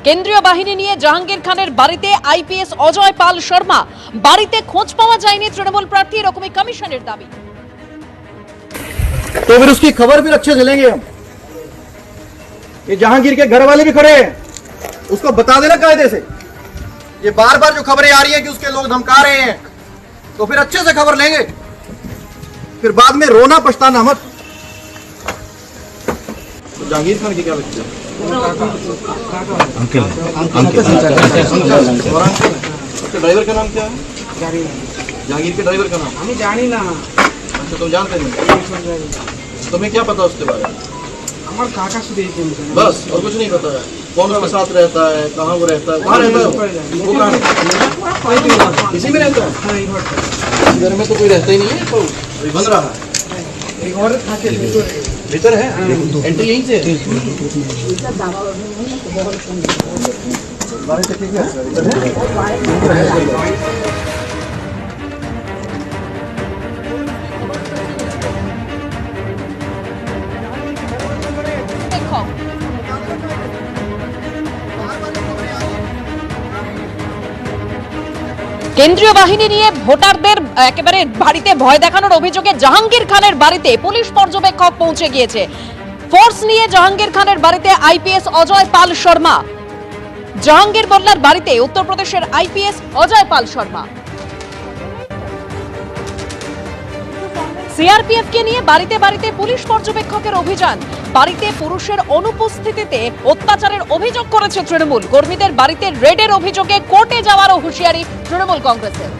কেন্দ্রীয় বাহিনী নিয়ে জাহাঙ্গীর খানের বাড়িতে আইপিএস অজয় পাল শর্মা বাড়িতে খোঁজ পাওয়া যায়নি তৃণমূল প্রার্থী এরকমই কমিশনের দাবি। तो फिर उसकी खबर भी अच्छे से लेंगे हम। ये जहांगीर के घर वाले भी खड़े हैं, उसको बता देना कायदे से। ये बार बार जो खबरें आ रही है कि उसके लोग धमका रहे हैं, तो फिर अच्छे से खबर लेंगे, फिर बाद में रोना पछताना मत। तो जहांगीर खान की क्या लगती है? अंकल उसके ड्राइवर का नाम क्या है? जहांगीर के ड्राइवर का नाम हमें जानी ना। अच्छा, तुम जानते नहीं? तुम्हें क्या पता उसके बारे में? हमारे काका से देखे बस, और कुछ नहीं पता है। कौन उसके साथ रहता है, कहाँ वो रहता है, कहाँ रहता है वो कहाँ? इसी में रहता है? घर में तो कोई रहता ही नहीं है, तो अभी बन रहा है। भीतर है, एंट्री यहीं से है। কেন্দ্রীয় বাহিনী নিয়ে ভোটারদের একেবারে বাড়িতে ভয় দেখানোর অভিযোগে জাহাঙ্গীর খানের বাড়িতে পুলিশ পর্যবেক্ষক পৌঁছে গিয়েছে। ফোর্স নিয়ে জাহাঙ্গীর খানের বাড়িতে আইপিএস অজয় পাল শর্মা। জাহাঙ্গীর মোল্লার বাড়িতে উত্তরপ্রদেশের আইপিএস অজয় পাল শর্মা। সিআরপিএফ কে নিয়ে বাড়িতে বাড়িতে পুলিশ পর্যবেক্ষকের অভিযান। বাড়িতে পুরুষের অনুপস্থিতিতে অত্যাচারের অভিযোগ করেছে তৃণমূল। কর্মীদের বাড়িতে রেডের অভিযোগে কোর্টে যাওয়ারও হুঁশিয়ারি তৃণমূল কংগ্রেসের।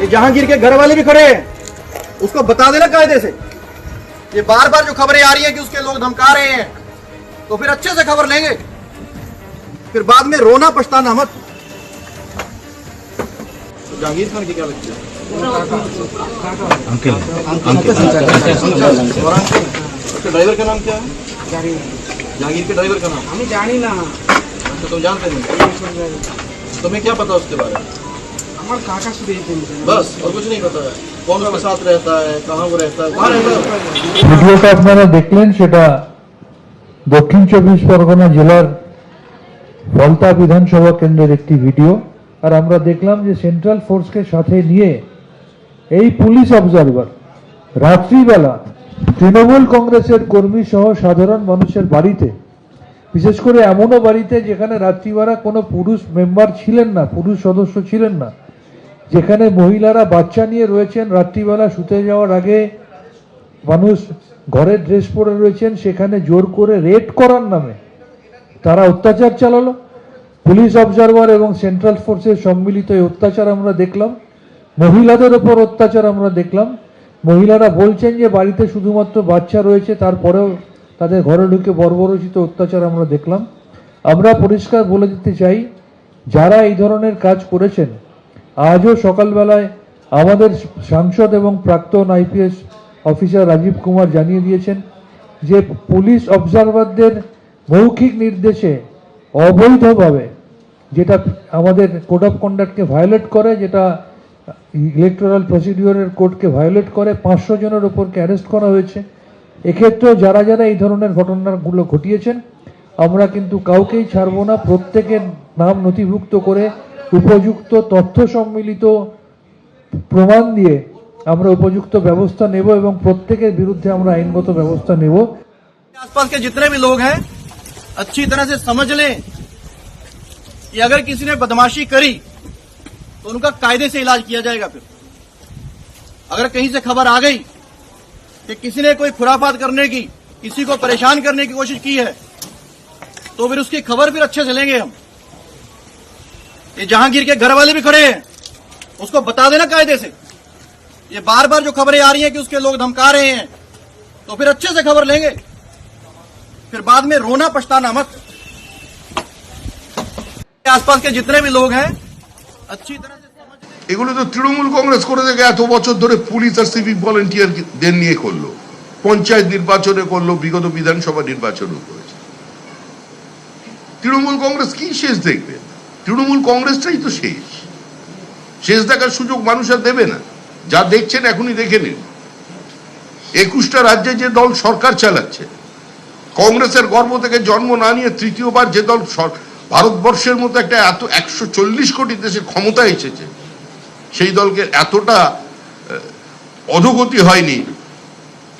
ये जहांगीर के घर वाले भी खड़े हैं, उसको बता देना कायदे से। ये बार बार जो खबरें आ रही है कि उसके लोग धमका रहे हैं, तो फिर अच्छे से खबर लेंगे, फिर बाद में रोना पछताना मत। तो जहांगीर खान की क्या लगती है? अंकल उसके ड्राइवर का नाम क्या है? जहांगीर के ड्राइवर का नाम हमें जानी ना। अच्छा, तुम जानते नहीं? तुम्हें क्या पता उसके बारे में? हमारे काका से देखे बस, और कुछ नहीं पता है। कौन उसके साथ रहता है, कहाँ वो रहता है, कहाँ रहता है? ভিডিওটা আপনারা দেখলেন, সেটা দক্ষিণ 24 পরগনা জেলার ফলতা বিধানসভা কেন্দ্রের একটি ভিডিও। আর আমরা দেখলাম যে সেন্ট্রাল ফোর্সকে সাথে নিয়ে এই পুলিশ অবজারভার রাত্রিবেলা তৃণমূল কংগ্রেসের কর্মী সহ সাধারণ মানুষের বাড়িতে, বিশেষ করে এমনও বাড়িতে যেখানে রাত্রিবেলা কোনো পুরুষ মেম্বার ছিলেন না, পুরুষ সদস্য ছিলেন না, যেখানে মহিলারা বাচ্চা নিয়ে রয়েছেন, রাত্রিবেলা শুতে যাওয়ার আগে মানুষ ঘরের ড্রেস পরে রয়েছেন, সেখানে জোর করে রেড করার নামে তারা অত্যাচার চালালো। পুলিশ অবজারভার এবং সেন্ট্রাল ফোর্সের সম্মিলিত এই অত্যাচার আমরা দেখলাম। মহিলাদের ওপর অত্যাচার আমরা দেখলাম। মহিলারা বলছেন যে বাড়িতে শুধুমাত্র বাচ্চা রয়েছে, তারপরেও তাদের ঘরে ঢুকে বর্বরোচিত অত্যাচার আমরা দেখলাম। আমরা পরিষ্কার বলে দিতে চাই, যারা এই ধরনের কাজ করেছেন, আজও সকালবেলায় আমাদের সাংসদ এবং প্রাক্তন আইপিএস অফিসার রাজীব কুমার জানিয়ে দিয়েছেন যে পুলিশ অবজারভারদের মৌখিক নির্দেশে অবৈধভাবে, যেটা আমাদের কোড অফ কন্ডাক্টকে ভায়োলেট করে, যেটা ইলেকটোরাল প্রসিডিওরের কোডকে ভায়োলেট করে, 500 জনের ওপরকে অ্যারেস্ট করা হয়েছে। এক্ষেত্রেও যারা যারা এই ধরনের ঘটনাগুলো ঘটিয়েছেন, আমরা কিন্তু কাউকেই ছাড়ব না। প্রত্যেকের নাম নথিভুক্ত করে উপযুক্ত তথ্য সম্মিলিত প্রমাণ দিয়ে আমরা উপযুক্ত ব্যবস্থা নেব এবং প্রত্যেকের বিরুদ্ধে আমরা আইনগত ব্যবস্থা নেব। आसपास के जितने भी लोग हैं अच्छी तरह से समझ लें कि अगर किसी ने बदमाशी करी तो उनका कायदे से इलाज किया जाएगा। फिर अगर कहीं से खबर आ गई कि किसी ने कोई खुराफात करने की, किसी को परेशान करने की कोशिश की है, तो फिर उसकी खबर फिर अच्छे से लेंगे हम। ये जहांगीर के घर वाले भी खड़े हैं, उसको बता देना कायदे से। ये बार बार जो खबरें आ रही है कि उसके लोग धमका रहे हैं, तो फिर अच्छे से खबर लेंगे, फिर बाद में रोना पछताना मत। आसपास के जितने भी लोग हैं अच्छी तरह से এগুলো তো তৃণমূল কংগ্রেস করে দেখে এত বছর ধরে পুলিশ আর সিভিক ভলেন্টিয়ারদের নিয়ে করলো, পঞ্চায়েত নির্বাচনে করলো, বিগত বিধানসভা নির্বাচনও করেছে। তৃণমূল কংগ্রেস কি শেষ দেখবে? তৃণমূল কংগ্রেসটাই তো শেষ দেখার সুযোগ মানুষ আর দেবে না। যা দেখছেন এখনই দেখে নিন। 21টা রাজ্যে যে দল সরকার চালাচ্ছে, কংগ্রেসের গর্ভ থেকে জন্ম না নিয়ে তৃতীয়বার যে দল ভারতবর্ষের মতো একটা এত 140 কোটি দেশের ক্ষমতা এসেছে, সেই দলকে এতটা অধোগতি হয়নি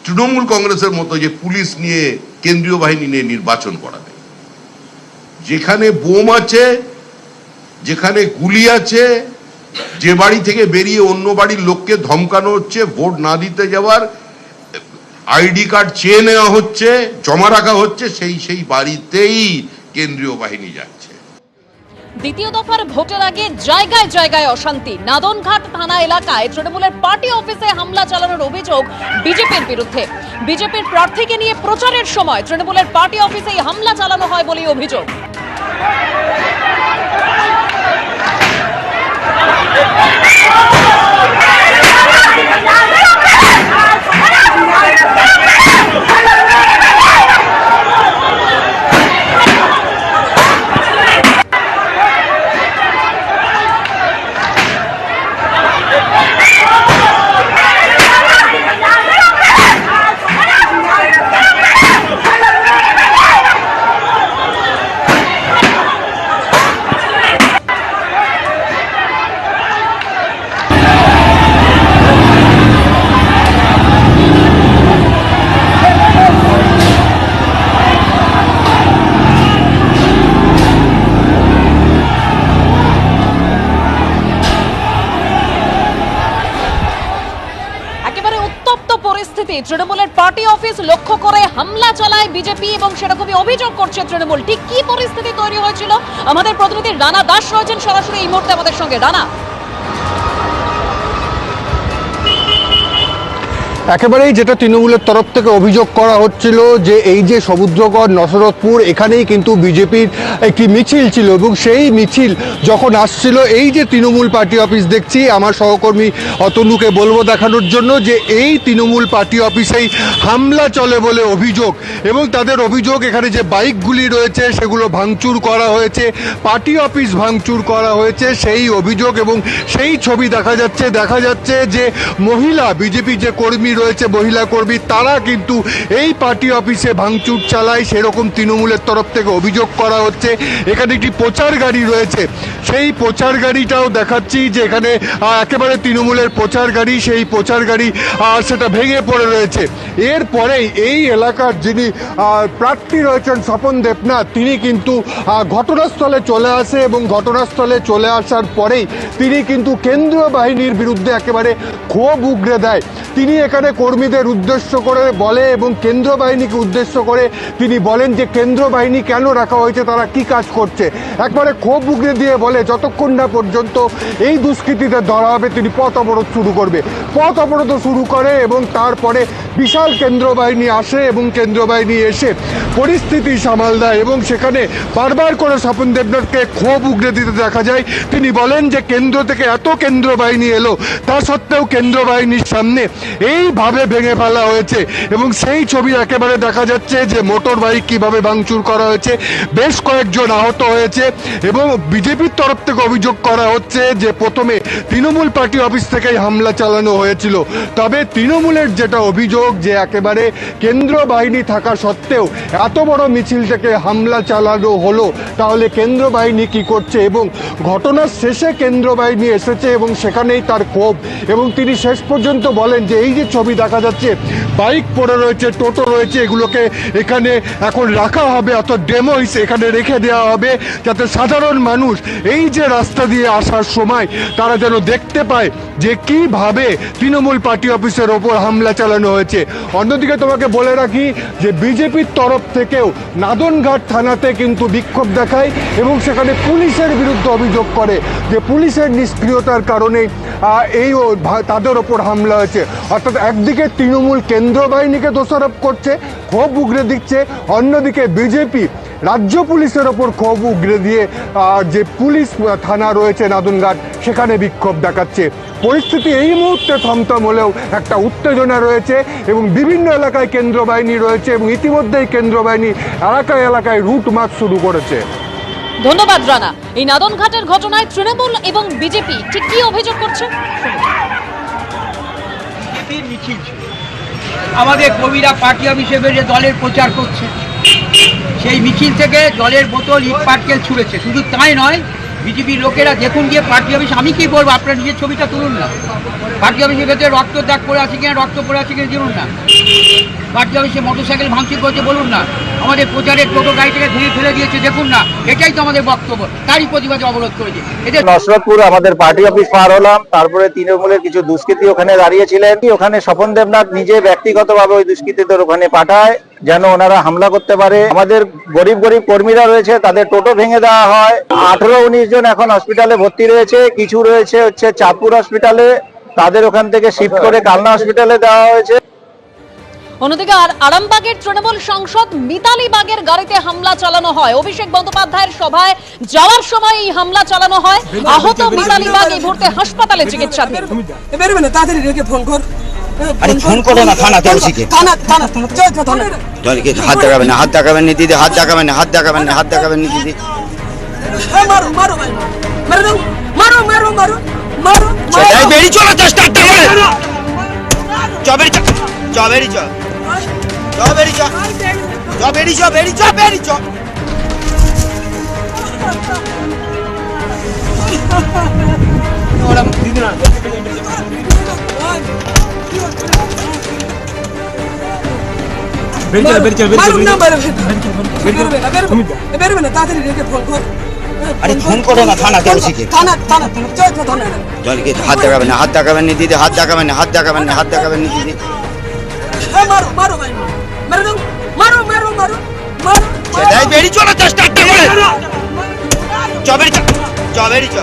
তৃণমূল কংগ্রেসের মতো যে পুলিশ নিয়ে, কেন্দ্রীয় বাহিনী নিয়ে নির্বাচন করাবে। যেখানে বোম আছে, যেখানে গুলি আছে, যে বাড়ি থেকে বেরিয়ে অন্য বাড়ির লোককে ধমকানো হচ্ছে, ভোট না দিতে যাওয়ার আইডি কার্ড চেয়ে নেওয়া হচ্ছে, জমা রাখা হচ্ছে, সেই বাড়িতেই কেন্দ্রীয় বাহিনী যাচ্ছে। দ্বিতীয় দফার ভোটের আগে জায়গায় জায়গায় অশান্তি। নাদনঘাট থানা এলাকায় তৃণমূলের পার্টি অফিসে হামলা চালানোর অভিযোগ বিজেপির বিরুদ্ধে। বিজেপির প্রার্থীকে নিয়ে প্রচারের সময় তৃণমূলের পার্টি অফিসেই হামলা চালানো হয় বলেই অভিযোগ। পরিস্থিতি, তৃণমূলের পার্টি অফিস লক্ষ্য করে হামলা চালায় বিজেপি এবং সেরকমই অভিযোগ করছে তৃণমূল। ঠিক কি পরিস্থিতি তৈরি হয়েছিল, আমাদের প্রতিনিধি রানা দাস রয়েছেন সরাসরি এই মুহূর্তে আমাদের সঙ্গে। রানা, একেবারেই যেটা তৃণমূলের তরফ থেকে অভিযোগ করা হচ্ছিল যে এই যে সমুদ্রগড় নসরতপুর, এখানেই কিন্তু বিজেপির একটি মিছিল ছিল এবং সেই মিছিল যখন আসছিল, এই যে তৃণমূল পার্টি অফিস দেখছি, আমার সহকর্মী অতনুকে বলবো দেখানোর জন্য যে এই তৃণমূল পার্টি অফিসেই হামলা চলে বলে অভিযোগ। এবং তাদের অভিযোগ এখানে যে বাইকগুলি রয়েছে সেগুলো ভাঙচুর করা হয়েছে, পার্টি অফিস ভাঙচুর করা হয়েছে, সেই অভিযোগ। এবং সেই ছবি দেখা যাচ্ছে যে মহিলা বিজেপি যে কর্মী রয়েছে, মহিলা কর্মী, তারা কিন্তু এই পার্টি অফিসে ভাঙচুর চালায়, সেরকম তৃণমূলের তরফ থেকে অভিযোগ করা হচ্ছে। এখানে একটি প্রচার গাড়ি রয়েছে, সেই প্রচার গাড়িটাও দেখাচ্ছি যে এখানে একেবারে তৃণমূলের প্রচার গাড়ি, সেই প্রচার গাড়ি সেটা ভেঙে পড়ে রয়েছে। এরপরেই এই এলাকার যিনি প্রার্থী রয়েছেন স্বপন দেবনাথ, তিনি কিন্তু ঘটনাস্থলে চলে আসে এবং ঘটনাস্থলে চলে আসার পরেই তিনি কিন্তু কেন্দ্রীয় বাহিনীর বিরুদ্ধে একেবারে ক্ষোভ উগরে দেয়। তিনি এখানে কর্মীদের উদ্দেশ্য করে বলে এবং কেন্দ্র বাহিনীকে উদ্দেশ্য করে তিনি বলেন যে কেন্দ্র বাহিনী কেন রাখা হয়েছে, তারা কি কাজ করছে। একবারে ক্ষোভ উগরে দিয়ে বলে যতক্ষণ না পর্যন্ত এই দুষ্কৃতীদের ধরা হবে তিনি পথ অবরোধ শুরু করবে। পথ অবরোধ শুরু করে এবং তারপরে বিশাল কেন্দ্র বাহিনী আসে এবং কেন্দ্র বাহিনী এসে পরিস্থিতি সামাল দেয় এবং সেখানে বারবার করে স্বপন দেবনাথকে ক্ষোভ উগরে দিতে দেখা যায়। তিনি বলেন যে কেন্দ্র থেকে এত কেন্দ্র বাহিনী এলো, তা সত্ত্বেও কেন্দ্র বাহিনীর সামনে এইভাবে ভেঙে ফেলা হয়েছে। এবং সেই ছবি একেবারে দেখা যাচ্ছে যে মোটর বাইক কিভাবে ভাঙচুর করা হয়েছে, বেশ কয়েকজন আহত হয়েছে। এবং বিজেপির তরফ থেকে অভিযোগ করা হচ্ছে যে প্রথমে তৃণমূল পার্টি অফিস থেকেই হামলা চালানো হয়েছিল। তবে তৃণমূলের যেটা অভিযোগ যে একেবারে কেন্দ্র বাহিনী থাকা সত্ত্বেও এত বড় মিছিল থেকে হামলা চালানো হলো, তাহলে কেন্দ্র বাহিনী কি করছে। এবং ঘটনার শেষে কেন্দ্র বাহিনী এসেছে এবং সেখানেই তার ক্ষোভ। এবং তিনি শেষ পর্যন্ত বলেন যে এই যে ছবি দেখা যাচ্ছে, বাইক পড়ে রয়েছে, টোটো রয়েছে, এগুলোকে এখানে এখন রাখা হবে, অর্থাৎ ডেমো এখানে রেখে দেওয়া হবে, যাতে সাধারণ মানুষ এই যে রাস্তা দিয়ে আসার সময় তারা যেন দেখতে পায় যে কিভাবে তৃণমূল পার্টি অফিসের ওপর হামলা চালানো হয়েছে। অন্যদিকে তোমাকে বলে রাখি যে বিজেপির তরফ থেকেও নাদনঘাট থানাতে কিন্তু বিক্ষোভ দেখায় এবং সেখানে পুলিশের বিরুদ্ধে অভিযোগ করে যে পুলিশের নিষ্ক্রিয়তার কারণে এই তাদের ওপর হামলা হয়েছে। অর্থাৎ একদিকে তৃণমূল কেন্দ্র বাহিনীকে দোষারোপ করছে, ক্ষোভ উগরে দিচ্ছে, অন্যদিকে বিজেপি রাজ্য পুলিশের ওপর ক্ষোভ উগরে দিয়ে যে পুলিশ থানা রয়েছে নাদনঘাট, সেখানে বিক্ষোভ দেখাচ্ছে। পরিস্থিতি এই মুহূর্তে থমথম হলেও একটা উত্তেজনা রয়েছে এবং বিভিন্ন এলাকায় কেন্দ্র বাহিনী রয়েছে এবং ইতিমধ্যেই কেন্দ্র বাহিনী এলাকায় এলাকায় রুট মার্চ শুরু করেছে। ধন্যবাদ রানা। এই নাদনঘাটের ঘটনায় তৃণমূল এবং বিজেপি ঠিক কি অভিযোগ করছে? বিজেপির মিছিল ছিল। আমাদের কবিরা পার্টি অফিসে বেরিয়ে দলের প্রচার করছে, সেই মিছিল থেকে দলের বোতল ইট পাটকেল ছুঁড়েছে। শুধু তাই নয়, বিজেপির লোকেরা দেখুন গিয়ে পার্টি অফিস, আমি কি বলবো, আপনার নিজের ছবিটা তুলুন না। পার্টি অফিসের ভেতরে রক্ত দাগ পড়ে আছে কিনা, রক্ত পড়ে আছে কিনা দেখুন না। পার্টি অফিসে মোটরসাইকেল ভাঙচুর করছে বলুন না। আমাদের প্রচারের টোটো গাড়িটাকে ধুয়ে ফেলে দিয়েছে দেখুন না। এটাই তো আমাদের বক্তব্য, তারই প্রতিবাদে অবরোধ করেছে এদের। নসরতপুর আমাদের পার্টি অফিস পার হলাম, তারপরে তৃণমূলের কিছু দুষ্কৃতী ওখানে দাঁড়িয়েছিলেন। ওখানে স্বপন দেবনাথ নিজে ব্যক্তিগতভাবে ওই দুষ্কৃতীদের ওখানে পাঠায় যেন ওনারা হামলা করতে পারে। আমাদের গরিব গরিব কর্মীরা রয়েছে, তাদের টোটো ভেঙে দেওয়া হয়। 18-19 জন এখন হসপিটালে ভর্তি রয়েছে, কিছু রয়েছে হচ্ছে চাঁদপুর হসপিটালে, তাদের ওখান থেকে শিফট করে কালনা হসপিটালে দেওয়া হয়েছে। অন্যদিকে আরামবাগের তৃণমূল সাংসদ মিতালি বাগের গাড়িতে হামলা চালানো হয়। অভিষেক বন্দ্যোপাধ্যায়ের সভায় যাওয়ার সময় এই হামলা চালানো হয়। আহত মিতালি বাগ এই মুহূর্তে হাসপাতালে চিকিৎসাধীন। বেরোবে না, তাড়াতাড়ি রেখে ফোন কর। আরে ফোন করো না থানাতে, ওসিকে থানা থানা থানা থানা। জলকে হাত দেখাবেন না, হাত দেখাবেন না দিদি, হাত দেখাবেন না, হাত দেখাবেন না, হাত দেখাবেন না দিদি। মারো মারো ভাই, মারো দাও, মারো মারো মারো মারো। সেটাই বেরি চলো, চেষ্টা করে চবেরি চবেরি চবেরি চবেরি চবেরি চবেরি চ। ওরা দিদি না। বেরোবে না, তাড়াতাড়ি রেখে ফোন কর। আরে ফোন করো না থানাতে, ওসিকে থানা থানা থানা। জলকে হাত দেখাবেন না, হাত দেখাবেন না দিদি, হাত দেখাবেন না, হাত দেখাবেন না, হাত দেখাবেন না দিদি। মারো মারো ভাই, মারো দাও, মারো মারো মারো মারো। সেটাই বেরি চলো, চেষ্টা করে চবেরি চবেরি চ।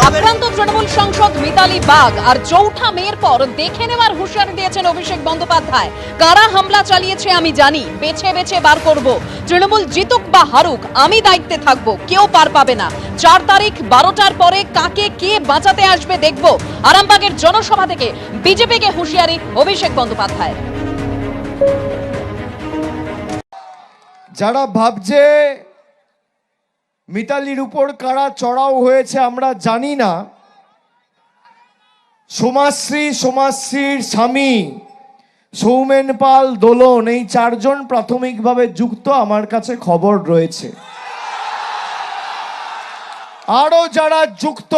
আক্রান্ত তৃণমূল সাংসদ মিতালি বাগ আর চৌঠা মেয়ের পর দেখে নেওয়ার হুঁশিয়ারি দিয়েছেন অভিষেক বন্দ্যোপাধ্যায়। কারা হামলা চালিয়েছে আমি জানি, বেছে বেছে বার করব। তৃণমূল জিতুক বা হারুক, আমি দায়িত্বে থাকবো, কেউ পার পাবে না। 4 তারিখ 12টার পরে কাকে কে বাঁচাতে আসবে দেখব। আরামবাগের জনসভা থেকে বিজেপিকে হুঁশিয়ারি অভিষেক বন্দ্যোপাধ্যায়। যারা ভাবছে মিতালির উপর কারা চড়াও হয়েছে আমরা জানি না, সমাজশ্রীর স্বামী সৌমেন পাল, দোলন, এই 4 জন প্রাথমিকভাবে যুক্ত আমার কাছে খবর রয়েছে। আরো যারা যুক্ত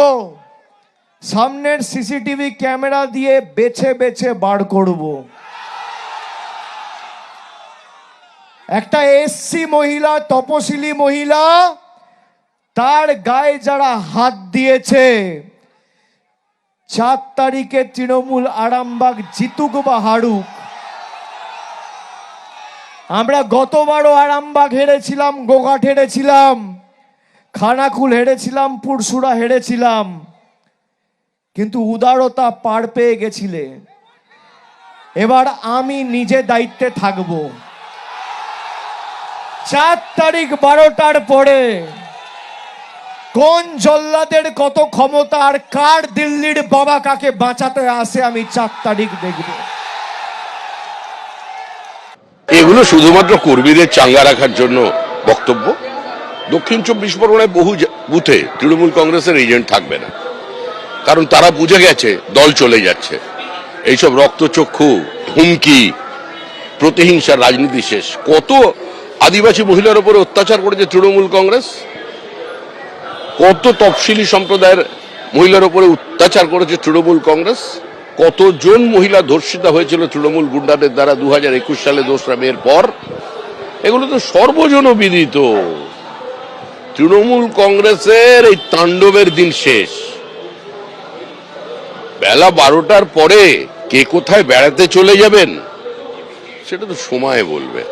সামনের সিসিটিভি ক্যামেরা দিয়ে বেছে বেছে বার করব। একটা এসসি মহিলা, তপশিলি মহিলা, তার গায়ে যারা হাত দিয়েছে, 4 তারিখে তৃণমূল আরামবাগ জিতুক বা হারুক। আমরা গতবারও আরামবাগ হেরেছিলাম, গোঘাট হেরেছিলাম, খানাকুল হেরেছিলাম, পুরসুরা হেরেছিলাম, কিন্তু উদারতা পার পেয়ে গেছিলে। এবার আমি নিজে দায়িত্বে থাকব। 4 তারিখ 12টার পরে কোন জল্লাদের কত ক্ষমতা আর কার দিল্লির বাবা কাকে বাঁচাতে আসে আমি 4 তারিখ দেখব। এগুলো শুধুমাত্র কর্মীদের চাঙ্গা রাখার জন্য বক্তব্য। দক্ষিণ 24 পরগনায় বহু বুথে তৃণমূল কংগ্রেসের এজেন্ট থাকবে না, কারণ তারা বুঝে গেছে দল চলে যাচ্ছে। এইসব রক্তচক্ষু, হুমকি, প্রতিহিংসার রাজনীতি শেষ। কত আদিবাসী মহিলার উপরে অত্যাচার করেছে তৃণমূল কংগ্রেস, কত তফসিলি সম্প্রদায়ের মহিলার উপরে অত্যাচার করেছে তৃণমূল কংগ্রেস, কতজন মহিলা ধর্ষিতা হয়েছিল তৃণমূল গুন্ডাদের দ্বারা 2021 সালে 2রা মের পর। এগুলো তো সর্বজনবিদিত। তৃণমূল কংগ্রেসের এই তাণ্ডবের দিন শেষ। বেলা 12টার পরে কে কোথায় বেড়াতে চলে যাবেন সেটা তো সময় বলবে।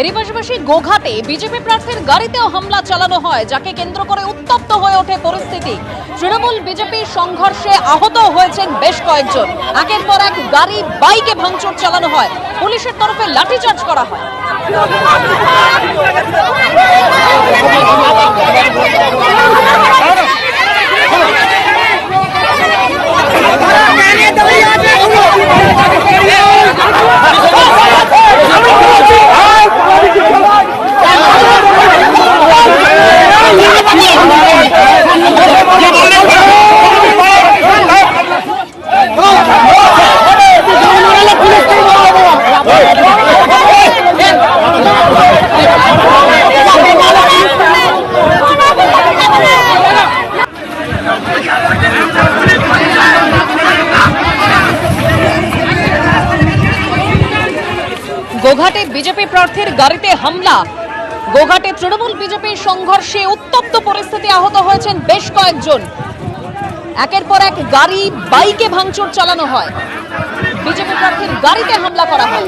এরই পাশাপাশি গোঘাটে বিজেপি প্রার্থীর গাড়িতেও হামলা চালানো হয়, যাকে কেন্দ্র করে উত্তপ্ত হয়ে ওঠে পরিস্থিতি। তৃণমূল বিজেপি সংঘর্ষে আহত হয়েছেন বেশ কয়েকজন। একের পর এক গাড়ি, বাইকে ভাঙচুর চালানো হয়, পুলিশের তরফে লাঠিচার্জ করা হয়। গোঘাটে বিজেপি প্রার্থীর গাড়িতে হামলা। গোঘাটে তৃণমূল বিজেপির সংঘর্ষে উত্তপ্ত পরিস্থিতি, আহত হয়েছেন বেশ কয়েকজন। একের পর এক গাড়ি, বাইকে ভাঙচুর চালানো হয়। বিজেপি প্রার্থীর গাড়িতে হামলা করা হয়।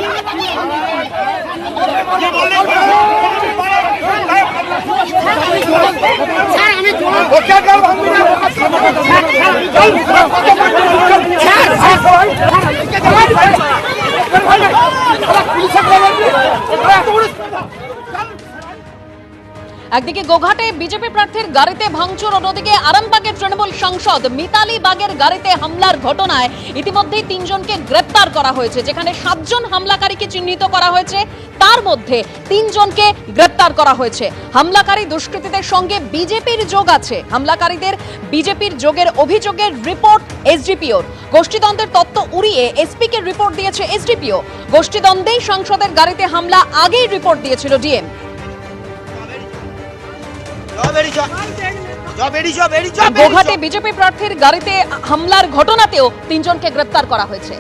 একদিকে গোঘাটে বিজেপি প্রার্থীর গাড়িতে ভাঙচুর, অন্যদিকে আরামবাগের তৃণমূল সাংসদ মিতালি বাগের গাড়িতে হামলার ঘটনায় ইতিমধ্যেই 3 জনকে গ্রেপ্তার করা হয়েছে। যেখানে 7 জন হামলাকারীকে চিহ্নিত করা হয়েছে, তার মধ্যে 3 জনকে গ্রেপ্তার করা হয়েছে। হামলাকারী দুষ্কৃতীদের সঙ্গে বিজেপির যোগ আছে। হামলাকারীদের বিজেপির যোগের অভিযোগের রিপোর্ট এসডিপিওর। গোষ্ঠীদ্বন্দ্বের তত্ত্ব উড়িয়ে এসপিকে রিপোর্ট দিয়েছে এসডিপিও। গোষ্ঠীদ্বন্দ্বেই সাংসদের গাড়িতে হামলা আগেই রিপোর্ট দিয়েছিল ডিএম। গোঘাটে বিজেপি প্রার্থীর গাড়িতে হামলার ঘটনাতেও 3 জনকে গ্রেপ্তার করা হয়েছে।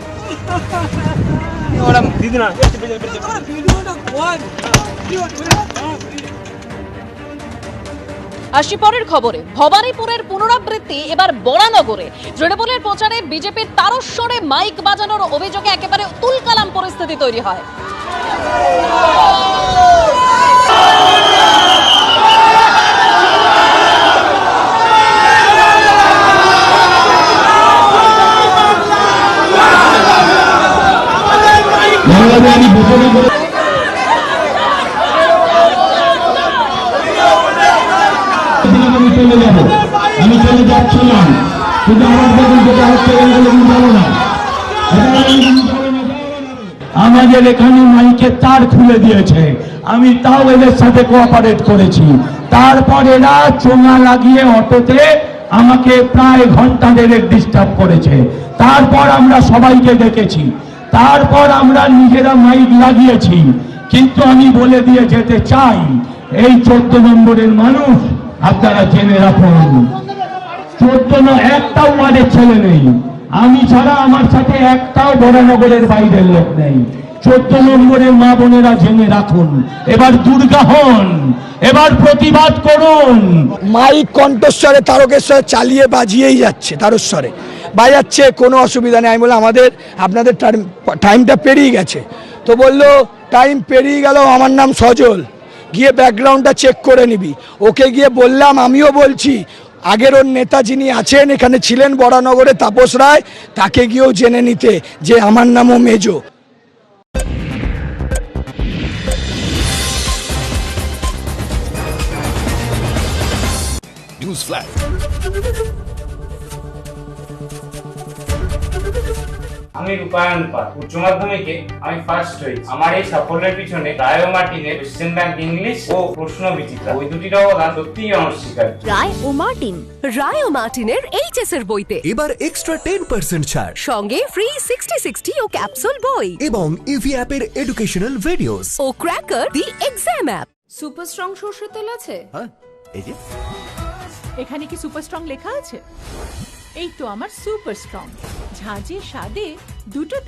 আসি পরের খবরে। ভবানীপুরের পুনরাবৃত্তি এবার বরানগরে। তৃণমূলের প্রচারে বিজেপির তারস্বরে মাইক বাজানোর অভিযোগে একেবারে তুলকালাম পরিস্থিতি তৈরি হয়। আমি চলে যাচ্ছিলাম, কিন্তু আমার আমাদের এখানে মাইকের তার খুলে দিয়েছে, আমি তাও এদের সাথে কোঅপারেট করেছি। তারপর এরা চোঙা লাগিয়ে অটোতে আমাকে প্রায় ঘন্টা দেড়েক ডিস্টার্ব করেছে। তারপর আমরা সবাইকে ডেকেছি, তারপর আমরা নিজেরা মাইক লাগিয়েছি। কিন্তু আমি বলে দিয়ে যেতে চাই, এই 14 নম্বরের মানুষ আপনারা জেনে রাখুন, 14 একটাও ওয়ার্ডের ছেলে নেই। আমি ছাড়া আমার সাথে একটাও বরানগরের বাইরের লোক নেই। 14 নম্বরের মা বোনেরা জেনে রাখুন, এবার দুর্গা হন, এবার প্রতিবাদ করুন। মাইক কণ্ঠস্বরে তারকেশ্বর চালিয়ে বাজিয়েই যাচ্ছে, তারস্বরে বাজাচ্ছে, কোনো অসুবিধা নেই। আমি বললাম আপনাদের টাইমটা পেরিয়ে গেছে। তো বললো টাইম পেরিয়ে গেল, আমার নাম সজল, গিয়ে ব্যাকগ্রাউন্ডটা চেক করে নিবি। ওকে গিয়ে বললাম, আমিও বলছি, আগের ওর নেতা যিনি আছেন এখানে ছিলেন বরানগরে, তাপস রায়, তাকে গিয়েও জেনে নিতে যে আমার নামও মেজো। News flash. আমি রূপায়ণ পাল, উচ্চ মাধ্যমিকে আমি ফার্স্ট হয়েছি। আমার এই সাফল্যের পিছনে রায় ও মার্টিনের কোশ্চেন ব্যাংক ইংলিশ ও প্রশ্ন বিচিত্রা, ওই দুটির অবদান সত্যিই অনস্বীকার্য। রায় ও মার্টিন, রায় ও মার্টিনের এইচএস এর বইতে এবার এক্সট্রা 10% ছাড়, সঙ্গে ফ্রি 60/60 ও ক্যাপসুল বই এবং ইভি অ্যাপের এডুকেশনাল ভিডিওস ও cracker the exam app. Super strong সরষের তেল আছে? হ্যাঁ, এই যে এখানে কি সুপার স্ট্রং লেখা আছে? এই তো আমার সুপার স্ট্রং, ঝাঁঝে স্বাদে দুটোতে